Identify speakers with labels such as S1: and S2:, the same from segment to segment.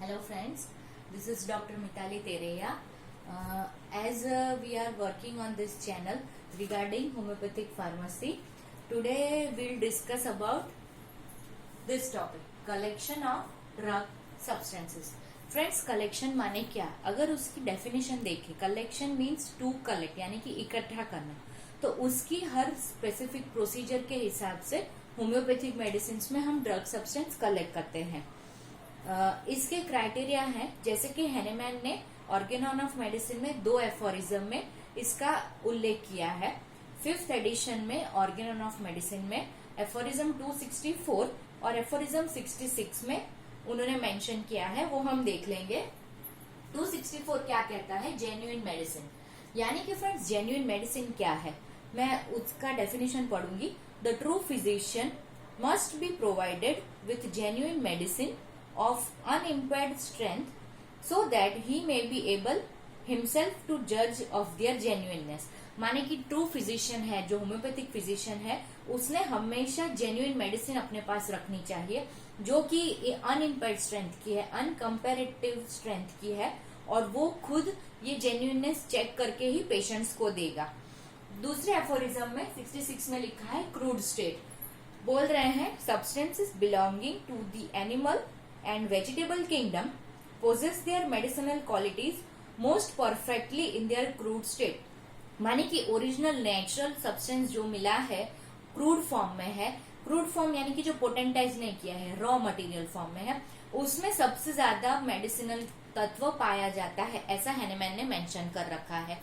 S1: Hello friends, this is Dr. Mitali Tereya. As we are working on this channel regarding homeopathic pharmacy, today we'll discuss about this topic, collection of drug substances. Friends, collection माने क्या? अगर उसकी definition देखें, collection means to collect यानी कि इकट्ठा करना, तो उसकी हर स्पेसिफिक प्रोसीजर के हिसाब से होम्योपैथिक मेडिसिन में हम ड्रग सब्सटेंस कलेक्ट करते हैं। इसके क्राइटेरिया हैं, जैसे कि हैनेमैन ने ऑर्गेनॉन ऑफ मेडिसिन में 2 एफोरिज्म में इसका उल्लेख किया है। 5th एडिशन में ऑर्गेनॉन ऑफ मेडिसिन में एफोरिज्म 264 और एफोरिज्म 66 में उन्होंने मेंशन किया है, वो हम देख लेंगे। 264 क्या कहता है? जेन्युइन मेडिसिन, यानी कि फ्रेंड्स जेन्युइन मेडिसिन क्या है, मैं उसका डेफिनेशन पढ़ूंगी। The true physician must be provided with genuine medicine of unimpaired strength so that he may be able himself to judge of their genuineness। माने कि ट्रू फिजिशियन है, जो होम्योपैथिक फिजिशियन है, उसने हमेशा जेन्युइन मेडिसिन अपने पास रखनी चाहिए जो कि अनइम्पेयर्ड स्ट्रेंथ की है, अनकंपेरेटिव स्ट्रेंथ की है, और वो खुद ये जेन्युइननेस चेक करके ही पेशेंट्स को देगा। दूसरे एफोरिज्म में 66 में लिखा है क्रूड स्टेट, बोल रहे हैं substances belonging to the animal and vegetable kingdom possess their medicinal qualities most perfectly in their crude state। माने कि ओरिजिनल नेचुरल सब्सटेंस जो मिला है क्रूड फॉर्म में है, क्रूड फॉर्म यानी कि जो पोटेंटाइज नहीं किया है, रॉ मटेरियल फॉर्म में है, उसमें सबसे ज्यादा मेडिसिनल तत्व पाया जाता है, ऐसा हैनेमैन ने मेंशन कर रखा है।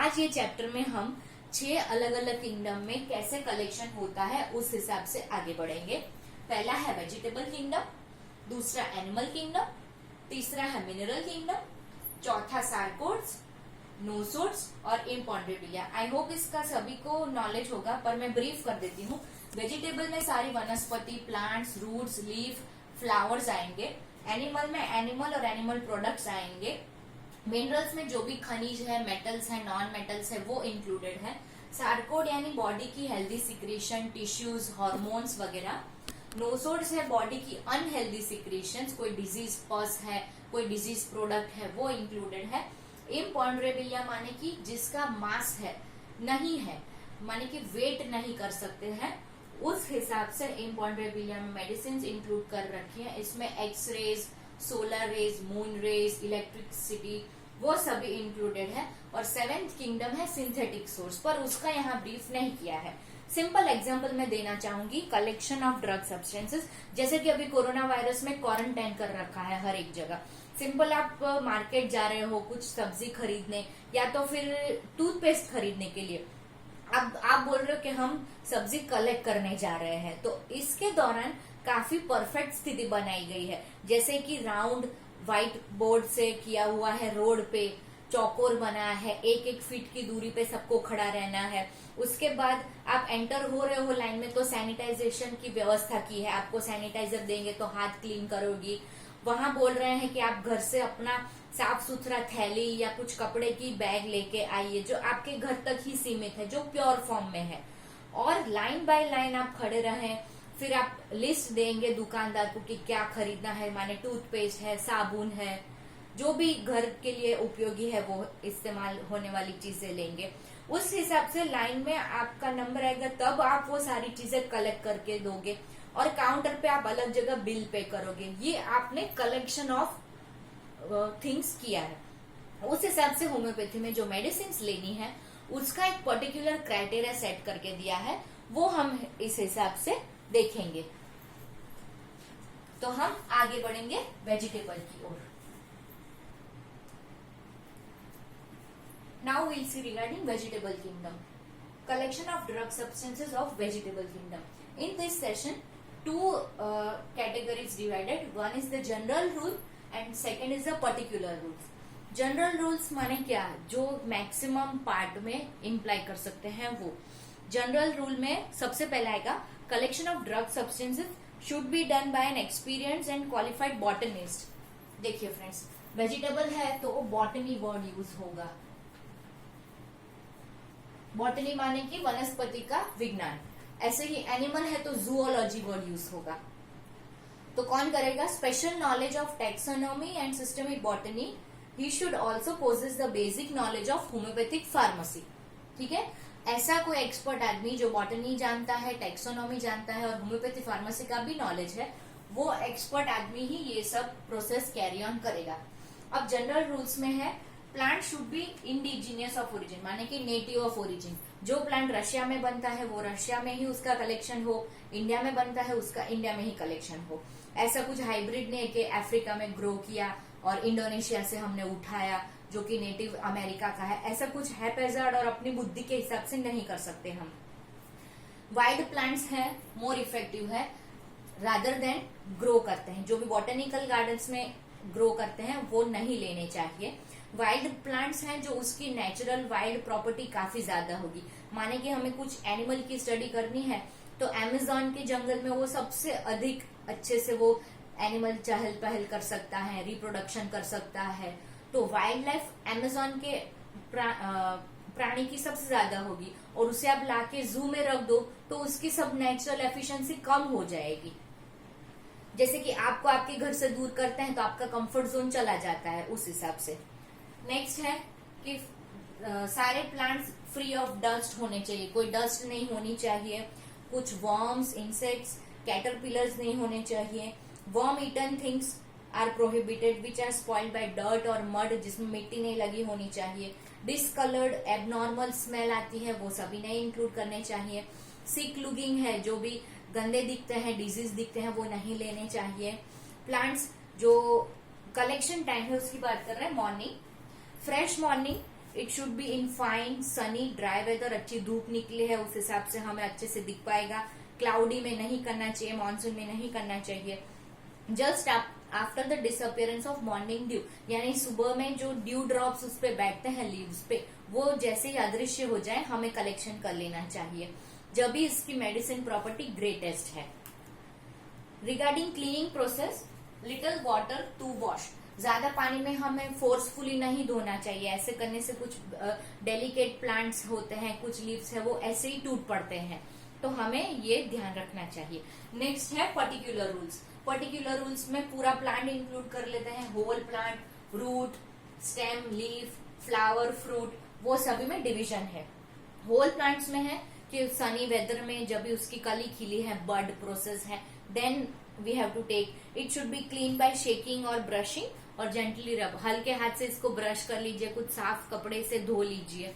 S1: आज ये चैप्टर में हम 6 अलग अलग किंगडम में कैसे कलेक्शन होता है उस हिसाब से आगे बढ़ेंगे। पहला है वेजिटेबल किंगडम, दूसरा एनिमल किंगडम, तीसरा है मिनरल किंगडम, चौथा सार्कोड्स, नोसोड्स और इम्पॉन्ड्रेबिलिया। आई होप इसका सभी को नॉलेज होगा, पर मैं ब्रीफ कर देती हूँ। वेजिटेबल में सारी वनस्पति, प्लांट्स, रूट्स, लीफ, फ्लावर्स आएंगे। एनिमल में एनिमल और एनिमल प्रोडक्ट्स आएंगे। मिनरल्स में जो भी खनिज है, मेटल्स है, नॉन मेटल्स है, वो इंक्लूडेड है। सार्कोड यानी बॉडी की हेल्दी सिक्रेशन, टिश्यूज, हार्मोन्स वगैरह। नोसोड्स है बॉडी की अनहेल्दी सिक्रेशंस, कोई डिजीज पस है, कोई डिजीज प्रोडक्ट है, वो इंक्लूडेड है। इम्पॉन्ड्रेबिलिया माने कि जिसका मास है नहीं है, माने कि वेट नहीं कर सकते हैं, उस हिसाब से इम्पॉन्ड्रेबिलिया में मेडिसिन इंक्लूड कर रखी है। इसमें x rays, solar rays, moon rays, electricity, वो सभी इंक्लूडेड है। और 7th किंगडम है सिंथेटिक सोर्स, पर उसका यहाँ ब्रीफ नहीं किया है। सिंपल एग्जांपल मैं देना चाहूंगी, कलेक्शन ऑफ ड्रग सब्सटेंसेस, जैसे कि अभी कोरोना वायरस में क्वारंटाइन कर रखा है हर एक जगह। सिंपल आप मार्केट जा रहे हो कुछ सब्जी खरीदने या तो फिर टूथपेस्ट खरीदने के लिए, अब आप बोल रहे हो कि हम सब्जी कलेक्ट करने जा रहे हैं, तो इसके दौरान काफी परफेक्ट स्थिति बनाई गई है, जैसे कि राउंड व्हाइट बोर्ड से किया हुआ है, रोड पे चौकोर बना है, 1-1 फीट की दूरी पे सबको खड़ा रहना है। उसके बाद आप एंटर हो रहे हो लाइन में तो सैनिटाइजेशन की व्यवस्था की है, आपको सैनिटाइजर देंगे तो हाथ क्लीन करोगी। वहां बोल रहे हैं कि आप घर से अपना साफ सुथरा थैली या कुछ कपड़े की बैग लेके आइए, जो आपके घर तक ही सीमित है, जो प्योर फॉर्म में है। और लाइन बाय लाइन आप खड़े रहें, फिर आप लिस्ट देंगे दुकानदार को कि क्या खरीदना है, माने टूथपेस्ट है, साबुन है, जो भी घर के लिए उपयोगी है वो इस्तेमाल होने वाली चीजें लेंगे। उस हिसाब से लाइन में आपका नंबर आएगा, तब आप वो सारी चीजें कलेक्ट करके दोगे, और काउंटर पे आप अलग जगह बिल पे करोगे। ये आपने कलेक्शन ऑफ थिंग्स किया है। उस हिसाब से होम्योपैथी में जो मेडिसिन लेनी है उसका एक पर्टिकुलर क्राइटेरिया सेट करके दिया है, वो हम इस हिसाब से देखेंगे। तो हम आगे बढ़ेंगे वेजिटेबल की ओर। Now we'll see regarding vegetable kingdom. Collection of drug substances of vegetable kingdom. In this session, 2 categories divided. One is the general rule and second is the particular rules. General rules माने क्या? जो maximum part में imply कर सकते हैं वो। General rule में सबसे पहला आएगा collection of drug substances should be done by an experienced and qualified botanist. देखिए फ्रेंड्स, वेजिटेबल है तो बॉटनी वर्ड यूज होगा। बॉटनी माने कि वनस्पति का विज्ञान, ऐसे ही एनिमल है तो जूओलॉजी वर्ड यूज होगा। तो कौन करेगा? Special knowledge of taxonomy and systemic botany, he should also possess the basic knowledge of homoeopathic pharmacy. ठीक है, ऐसा कोई एक्सपर्ट आदमी जो बॉटनी जानता है, टैक्सोनॉमी जानता है और होम्योपैथी फार्मेसी का भी नॉलेज है, वो एक्सपर्ट आदमी ही ये सब प्रोसेस कैरी ऑन करेगा। अब जनरल रूल्स में है, plant should be indigenous of origin, माने कि नेटिव ऑफ ओरिजिन। जो प्लांट रशिया में बनता है वो रशिया में ही उसका कलेक्शन हो, इंडिया में बनता है उसका इंडिया में ही कलेक्शन हो। ऐसा कुछ हाइब्रिड नहीं कि अफ्रीका में ग्रो किया और इंडोनेशिया से हमने उठाया जो कि नेटिव अमेरिका का है, ऐसा कुछ हैपेजार्ड और अपनी बुद्धि के हिसाब से नहीं कर सकते हम। वाइल्ड प्लांट्स है मोर इफेक्टिव है रादर देन ग्रो करते हैं, जो भी बॉटनिकल गार्डन्स में ग्रो करते हैं वो नहीं लेने चाहिए। वाइल्ड प्लांट्स हैं जो उसकी नेचुरल वाइल्ड प्रॉपर्टी काफी ज्यादा होगी, माने कि हमें कुछ एनिमल की स्टडी करनी है तो अमेज़न के जंगल में वो सबसे अधिक अच्छे से वो एनिमल चहल पहल कर सकता है, रिप्रोडक्शन कर सकता है। तो वाइल्ड लाइफ अमेज़न के प्राणी की सबसे ज्यादा होगी और उसे आप लाके जू में रख दो तो उसकी सब नेचुरल एफिशिएंसी कम हो जाएगी। जैसे कि आपको आपके घर से दूर करते हैं तो आपका कंफर्ट जोन चला जाता है, उस हिसाब से। नेक्स्ट है कि सारे प्लांट्स फ्री ऑफ डस्ट होने चाहिए, कोई डस्ट नहीं होनी चाहिए, कुछ वर्म्स, इंसेक्ट्स, कैटरपिलर्स नहीं होने चाहिए। Worm eaten things are prohibited which are spoiled by dirt और मड, जिसमें मिट्टी नहीं लगी होनी चाहिए। डिसकलर्ड एबनॉर्मल स्मेल आती है वो सभी नहीं इंक्लूड करने चाहिए। सिक लुकिंग है, जो भी गंदे दिखते हैं, डिजीज दिखते हैं, वो नहीं लेने चाहिए। प्लांट्स जो कलेक्शन टाइम है उसकी बात कर रहे हैं, morning, fresh morning, it should be in fine sunny dry weather, अच्छी धूप निकले है उस हिसाब से हमें अच्छे से दिख पाएगा। क्लाउडी में नहीं करना चाहिए, मानसून में नहीं करना चाहिए। Just after the disappearance of morning due, यानी सुबह में जो ड्यू ड्रॉप्स उस पे बैठते हैं लीव्स पे, वो जैसे ही अदृश्य हो जाए हमें कलेक्शन कर लेना चाहिए, जब भी इसकी मेडिसिन प्रॉपर्टी ग्रेटेस्ट है। Regarding cleaning process, little water to wash, ज्यादा पानी में हमें फोर्सफुली नहीं धोना चाहिए। ऐसे करने से कुछ डेलिकेट प्लांट्स होते हैं, कुछ लीव्स है वो ऐसे ही टूट पड़ते हैं, तो हमें ये ध्यान रखना चाहिए। नेक्स्ट है पर्टिकुलर रूल्स। पर्टिकुलर रूल्स में पूरा प्लांट इंक्लूड कर लेते हैं, whole plant, root, stem, leaf, flower, fruit, वो सभी में डिवीजन है। होल प्लांट्स में है कि सनी वेदर में जब भी उसकी कली खिली है, बड प्रोसेस है, then we have to take, it should be clean by shaking और ब्रशिंग और जेंटली रब, हल्के हाथ से इसको ब्रश कर लीजिए, कुछ साफ कपड़े से धो लीजिए।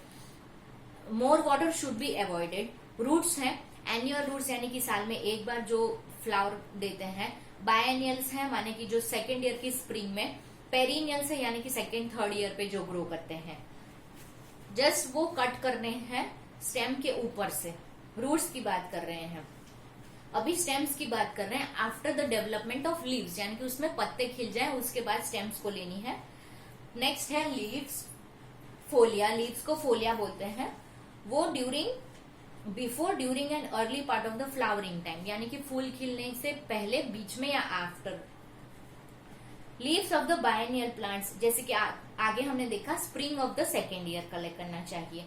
S1: More water should be avoided. Roots हैं, एनुअल रूट्स यानी कि साल में एक बार जो फ्लावर देते हैं। बायनियल्स हैं, माने कि जो सेकेंड ईयर की स्प्रिंग में। पेरिनियल्स है यानी कि सेकेंड थर्ड ईयर पे जो ग्रो करते हैं। जस्ट वो कट करने हैं स्टेम के ऊपर से। रूट्स की बात कर रहे हैं, अभी स्टेम्स की बात कर रहे हैं। After the development of leaves, यानी कि उसमें पत्ते खिल जाए उसके बाद स्टेम्स को लेनी है। नेक्स्ट है लीव्स, फोलिया, लीव्स को फोलिया बोलते हैं। वो before, during and early part of the flowering time, यानी कि फूल खिलने से पहले, बीच में या after. Leaves of the biennial plants, जैसे कि आगे हमने देखा spring of the second year collect करना चाहिए।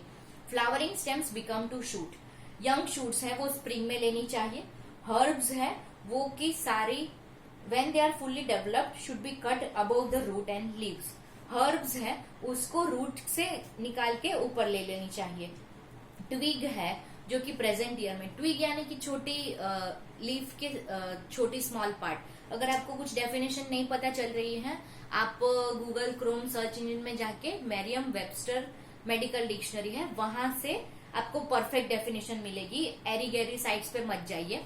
S1: Flowering stems become to shoot, young shoots है वो स्प्रिंग में लेनी चाहिए। हर्ब्स है वो की सारी when they are fully developed should be cut above the root and leaves. Herbs है उसको रूट से निकाल के ऊपर ले लेनी चाहिए। ट्विग है जो कि प्रेजेंट ईयर में, ट्विग यानी कि छोटी लीफ के छोटी स्मॉल पार्ट। अगर आपको कुछ डेफिनेशन नहीं पता चल रही है, आप गूगल क्रोम सर्च इंजन में जाके मैरियम वेबस्टर मेडिकल डिक्शनरी है, वहां से आपको परफेक्ट डेफिनेशन मिलेगी। एरी गैरी साइट्स पे मत जाइए।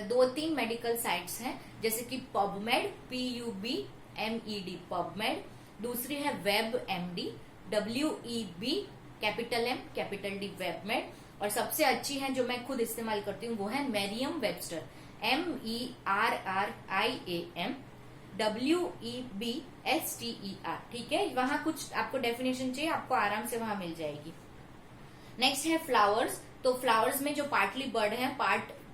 S1: 2-3 मेडिकल साइट्स हैं, जैसे कि पबमेड, PUBMED पबमेड, दूसरी है web MD, WEB capital M capital D वेबमेड, और सबसे अच्छी है जो मैं खुद इस्तेमाल करती हूँ वो है मैरियम वेबस्टर, MERRIAM WEBSTER। ठीक है, वहां कुछ आपको डेफिनेशन चाहिए, आपको आराम से वहां मिल जाएगी। नेक्स्ट है फ्लावर्स। तो फ्लावर्स में जो पार्टली बर्ड है,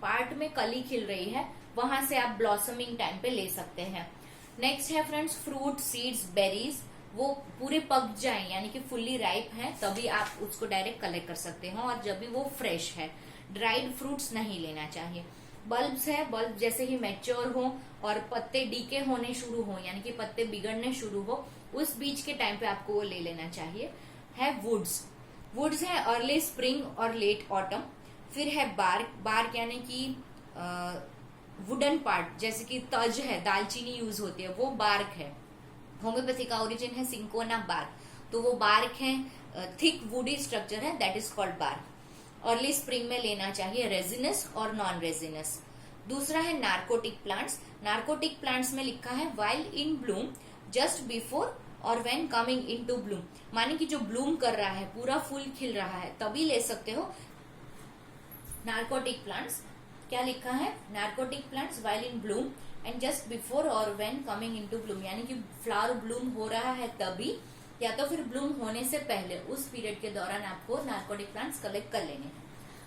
S1: पार्ट में कली खिल रही है, वहां से आप ब्लॉसमिंग टाइम पे ले सकते हैं। नेक्स्ट है फ्रेंड्स फ्रूट, सीड्स, बेरीज, वो पूरे पक जाएं यानी कि फुल्ली राइप है तभी आप उसको डायरेक्ट कलेक्ट कर सकते हो, और जब भी वो फ्रेश है। ड्राइड फ्रूट्स नहीं लेना चाहिए। बल्ब्स है, बल्ब जैसे ही मैच्योर हो और पत्ते डीके होने शुरू हो, यानी कि पत्ते बिगड़ने शुरू हो, उस बीच के टाइम पे आपको वो ले लेना चाहिए। है वुड्स, वुड्स है अर्ली स्प्रिंग और लेट ऑटम। फिर है बार्क, बार्क यानी कि वुडन पार्ट, जैसे कि तज है, दालचीनी यूज होती है, वो बार्क है। होम्योपैथी का ओरिजिन है सिंकोना बार्क, तो वो बार्क है, थिक वुडी स्ट्रक्चर है, that is called bark. Early spring में लेना चाहिए, रेजिनस और नॉन रेजिनस। दूसरा है नार्कोटिक प्लांट्स। नार्कोटिक प्लांट्स में लिखा है while in Bloom, just before और व्हेन कमिंग इनटू ब्लूम, माने कि जो ब्लूम कर रहा है, पूरा फूल खिल रहा है, तभी ले सकते हो नार्कोटिक प्लांट्स। क्या लिखा है? Narcotic plants while in Bloom and just before और व्हेन कमिंग इनटू ब्लूम, यानी कि फ्लावर ब्लूम हो रहा है तभी, या तो फिर ब्लूम होने से पहले, उस पीरियड के दौरान आपको नार्कोटिक प्लांट्स कलेक्ट कर लेने हैं।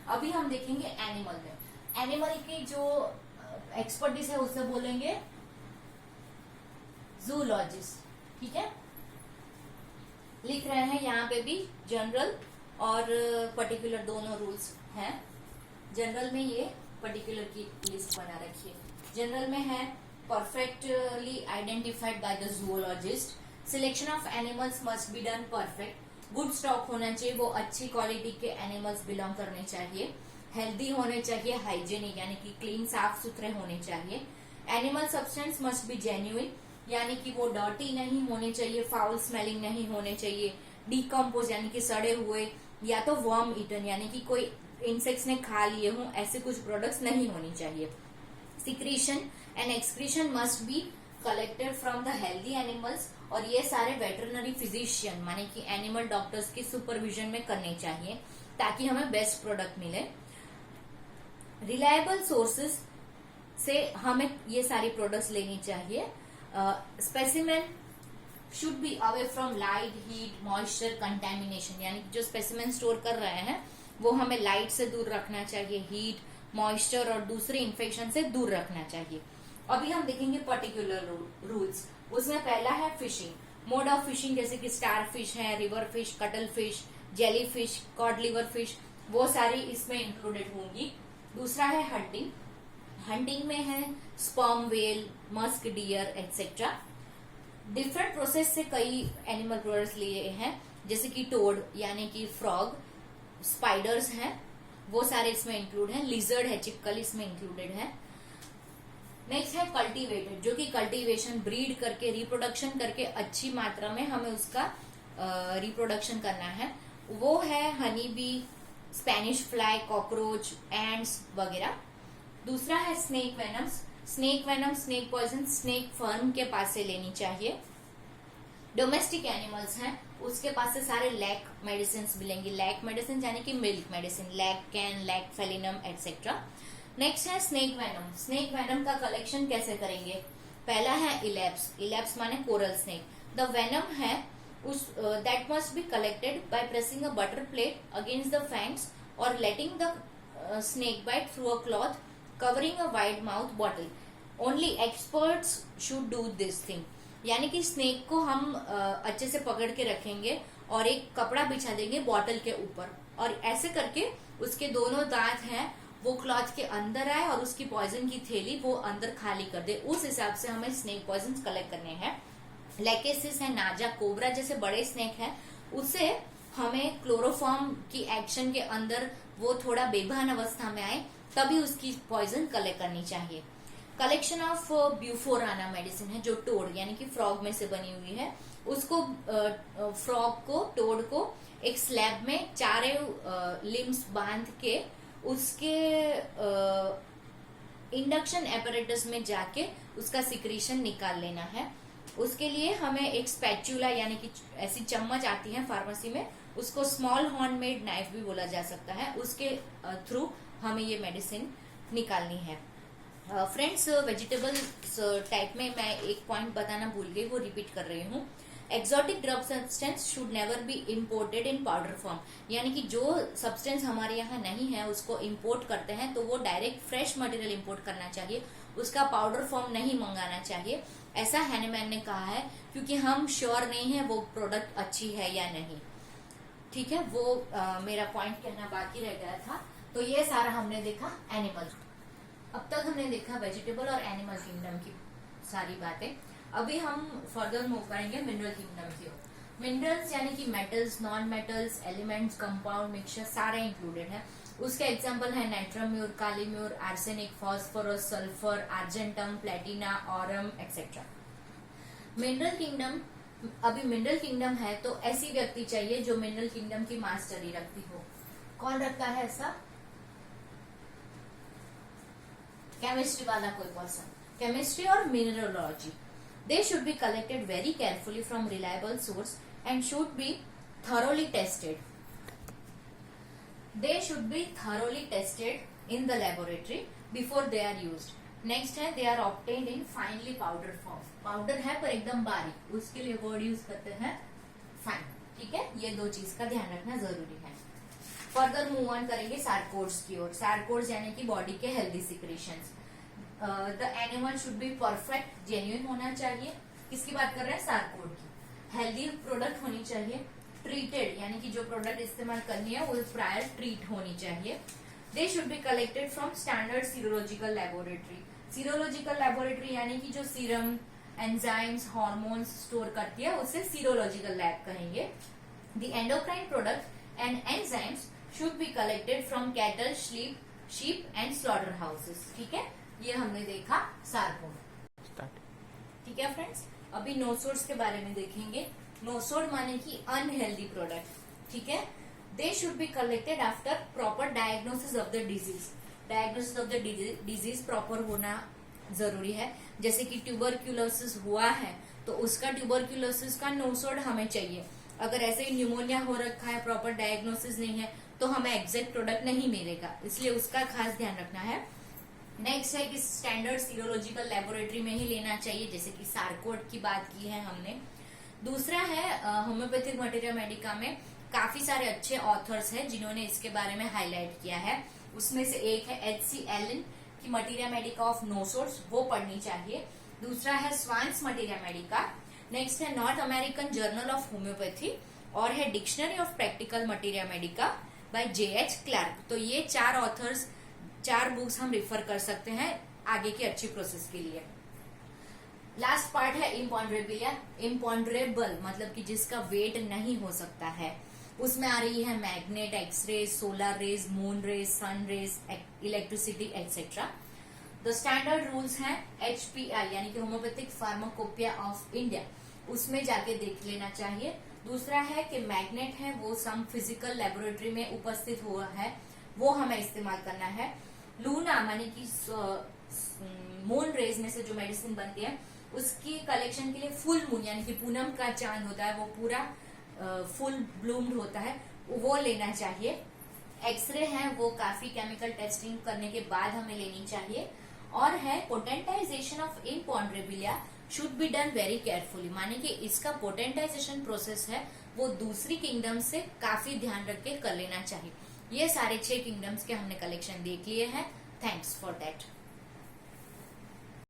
S1: अभी हम देखेंगे एनिमल में। एनिमल की जो एक्सपर्टीज है उससे बोलेंगे जूलॉजिस्ट, ठीक है। लिख रहे हैं यहाँ पे भी जनरल और पर्टिकुलर दोनों रूल्स हैं। जनरल में ये पर्टिकुलर की लिस्ट बना रखी है। जनरल में है perfectly identified by the zoologist, selection of animals must be done perfect, good stock होना चाहिए, वो अच्छी क्वालिटी के एनिमल्स बिलोंग करने चाहिए, हेल्दी होने चाहिए, हाइजेनिक यानी कि क्लीन, साफ सुथरे होने चाहिए, animal substance must be genuine, यानी कि वो डर्टी नहीं होने चाहिए, फाउल स्मेलिंग नहीं होने चाहिए, डीकम्पोज यानी कि सड़े हुए, या तो वर्म ईटन यानी कि कोई इंसेक्ट्स ने खा लिए हों, ऐसे कुछ प्रोडक्ट्स नहीं होनी चाहिए। Secretion and excretion must be collected from the healthy animals, और ये सारे वेटरनरी फिजिशियन माने कि एनिमल डॉक्टर्स की सुपरविजन में करने चाहिए ताकि हमें बेस्ट प्रोडक्ट मिले। रिलायबल सोर्सेस से हमें ये सारी प्रोडक्ट्स लेनी चाहिए। Specimen should be away from light, heat, moisture, contamination, यानी कि जो स्पेसिमेन स्टोर कर रहे हैं वो हमें लाइट से दूर रखना चाहिए, हीट, मॉइस्चर और दूसरे इन्फेक्शन से दूर रखना चाहिए। अभी हम देखेंगे पर्टिकुलर रूल्स। उसमें पहला है फिशिंग, मोड ऑफ फिशिंग, जैसे कि स्टार फिश है, river fish, cuttle fish, jelly fish, cod liver fish, वो सारी इसमें इंक्लूडेड होंगी। दूसरा है हंटिंग, हंटिंग में है sperm whale, musk deer etcetera. Different process से कई एनिमल प्रोडक्ट्स लिए हैं, जैसे कि टोड यानी कि फ्रॉग, स्पाइडर्स हैं, वो सारे इसमें इंक्लूड हैं, लिजर्ड है, चिपकली इसमें इंक्लूडेड है। नेक्स्ट है कल्टीवेटेड, जो कि कल्टीवेशन, ब्रीड करके, रिप्रोडक्शन करके अच्छी मात्रा में हमें उसका रिप्रोडक्शन करना है, वो है honey bee, Spanish fly, cockroach, ants वगैरह। दूसरा है snake venoms, snake venom, snake poison snake farm के पास से लेनी चाहिए। डोमेस्टिक एनिमल्स हैं, उसके पास से सारे लैक मेडिसिन मिलेंगी, लैक मेडिसिन यानी कि milk medicine, lac can, lac felinum etcetera. Next है स्नेक वेनम, स्नेक वेनम का कलेक्शन कैसे करेंगे? पहला है इलेप्स, इलेप्स माने कोरल स्नेक, द वेनम है उस that must be collected by pressing a butter plate against the fangs और letting the snake bite through a cloth covering a wide mouth bottle. Only experts should do this thing. यानी कि snake को हम अच्छे से पकड़ के रखेंगे और एक कपड़ा बिछा देंगे बॉटल के ऊपर, और ऐसे करके उसके दोनों दांत हैं वो क्लॉथ के अंदर आए और उसकी पॉइजन की थैली वो अंदर खाली कर दे। उस हिसाब से हमें स्नेक पॉइजन कलेक्ट करने हैं। लेकेसिस है, नाजा, कोबरा जैसे बड़े स्नेक है, उसे हमें क्लोरोफॉर्म की एक्शन के अंदर वो थोड़ा बेभान अवस्था में आए तभी उसकी पॉइजन कलेक्ट करनी चाहिए। कलेक्शन ऑफ ब्यूफोराना मेडिसिन है, जो टोड यानी कि फ्रॉग में से बनी हुई है, उसको फ्रॉग को, टोड को एक स्लैब में चारों लिम्स बांध के उसके इंडक्शन एपरेटस में जाके उसका सिक्रीशन निकाल लेना है। उसके लिए हमें एक स्पैचुला यानी कि ऐसी चम्मच आती है फार्मेसी में, उसको स्मॉल हॉर्न मेड नाइफ भी बोला जा सकता है, उसके थ्रू हमें ये मेडिसिन निकालनी है। फ्रेंड्स, वेजिटेबल्स टाइप में मैं एक पॉइंट बताना भूल गई, वो रिपीट कर रही हूँ। Exotic drug substance should never be imported in powder form, यानी कि जो सब्सटेंस हमारे यहाँ नहीं है उसको इम्पोर्ट करते हैं तो वो डायरेक्ट फ्रेश मटेरियल इम्पोर्ट करना चाहिए, उसका पाउडर फॉर्म नहीं मंगाना चाहिए, ऐसा हैनीमैन ने कहा है, क्योंकि हम श्योर नहीं है वो प्रोडक्ट अच्छी है या नहीं। ठीक है, वो मेरा पॉइंट कहना बाकी रह गया था। तो ये सारा हमने देखा एनिमल। अब तक हमने देखा वेजिटेबल और एनिमल किंगडम की सारी बातें। अभी हम फर्दर मूव करेंगे मिनरल किंगडम की ओर। मिनरल्स यानी कि metals, non metals, elements, compound, mixture सारे इंक्लूडेड है। उसके एग्जांपल है natrum mur, kali mur, arsenic, phosphorus, sulphur, argentum, platina, aurum etcetera. Mineral kingdom, अभी मिनरल किंगडम है तो ऐसी व्यक्ति चाहिए जो मिनरल किंगडम की मास्टरी रखती हो। कौन रखता है ऐसा? केमिस्ट्री वाला कोई पर्सन, केमिस्ट्री और mineralogy. They should be collected very carefully from reliable source and should be thoroughly tested. They should be thoroughly tested in the laboratory before they are used. Next है they are obtained in finely powdered form. Powder है पर एकदम बारीक, उसके लिए word use करते हैं fine. ठीक है, ये दो चीज का ध्यान रखना जरूरी है। फर्दर मूव ऑन करेंगे सार्कोड्स की ओर। सार्कोड्स यानी कि बॉडी के healthy secretions. The animal should be perfect, genuine होना चाहिए। किसकी बात कर रहे हैं? सार्कोड की। हेल्दी प्रोडक्ट होनी चाहिए। ट्रीटेड यानी कि जो प्रोडक्ट इस्तेमाल करनी है वो प्रायर ट्रीट होनी चाहिए। दे should be collected from standard serological laboratory. Serological laboratory यानी कि जो सीरम, एंजाइम्स, हार्मोन्स स्टोर करती है उसे सीरोलॉजिकल लैब कहेंगे। The endocrine product and enzymes should be collected from cattle, sheep and slaughter houses. ठीक है, ये हमने देखा सार्कोड। ठीक है फ्रेंड्स, अभी नोसोड्स के बारे में देखेंगे। नोसोड माने कि अनहेल्दी प्रोडक्ट। ठीक है, दे should be collected after proper diagnosis of the disease. Diagnosis of the disease proper होना जरूरी है। जैसे कि ट्यूबरक्यूलोसिस हुआ है तो उसका ट्यूबरक्यूलोसिस का नोसोड हमें चाहिए। अगर ऐसे ही न्यूमोनिया हो रखा है, प्रॉपर डायग्नोसिस नहीं है, तो हमें एग्जैक्ट प्रोडक्ट नहीं मिलेगा, इसलिए उसका खास ध्यान रखना है। नेक्स्ट है कि स्टैंडर्ड सीरोलॉजिकल लेबोरेटरी में ही लेना चाहिए, जैसे कि सार्कोड की बात की है हमने। दूसरा है होम्योपैथिक मटेरिया मेडिका में काफी सारे अच्छे ऑथर्स हैं जिन्होंने इसके बारे में हाईलाइट किया है। उसमें से एक है H.C. एलन की मटेरिया मेडिका ऑफ नोसोड्स, वो पढ़नी चाहिए। दूसरा है स्वान्स मटेरिया मेडिका। नेक्स्ट है North American journal of homoeopathy और है dictionary of practical materia medica by J.H. Clarke. तो ये चार ऑथर्स, चार बुक्स हम रिफर कर सकते हैं आगे की अच्छी प्रोसेस के लिए। लास्ट पार्ट है इम्पॉन्ड्रेबिलिया। इम्पॉन्ड्रेबल मतलब कि जिसका वेट नहीं हो सकता है। उसमें आ रही है magnet, x rays, solar rays, moon rays, sun rays, electricity etcetera. The standard rules हैं HPI यानी कि होम्योपैथिक फार्माकोपिया ऑफ इंडिया, उसमें जाके देख लेना चाहिए। दूसरा है कि मैग्नेट है वो सम फिजिकल लेबोरेटरी में उपस्थित हुआ है, वो हमें इस्तेमाल करना है। लूना माने कि मून रेज में से जो मेडिसिन बनती है उसकी कलेक्शन के लिए फुल मून यानी कि पूनम का चांद होता है, वो पूरा फुल ब्लूम्ड होता है, वो लेना चाहिए। एक्सरे है वो काफी केमिकल टेस्टिंग करने के बाद हमें लेनी चाहिए। और है potentisation of imponderabilia should be done very carefully, माने कि इसका पोटेंटाइजेशन प्रोसेस है वो दूसरी किंगडम से काफी ध्यान रख के कर लेना चाहिए। ये सारे 6 किंगडम्स के हमने कलेक्शन देख लिए हैं। Thanks for that.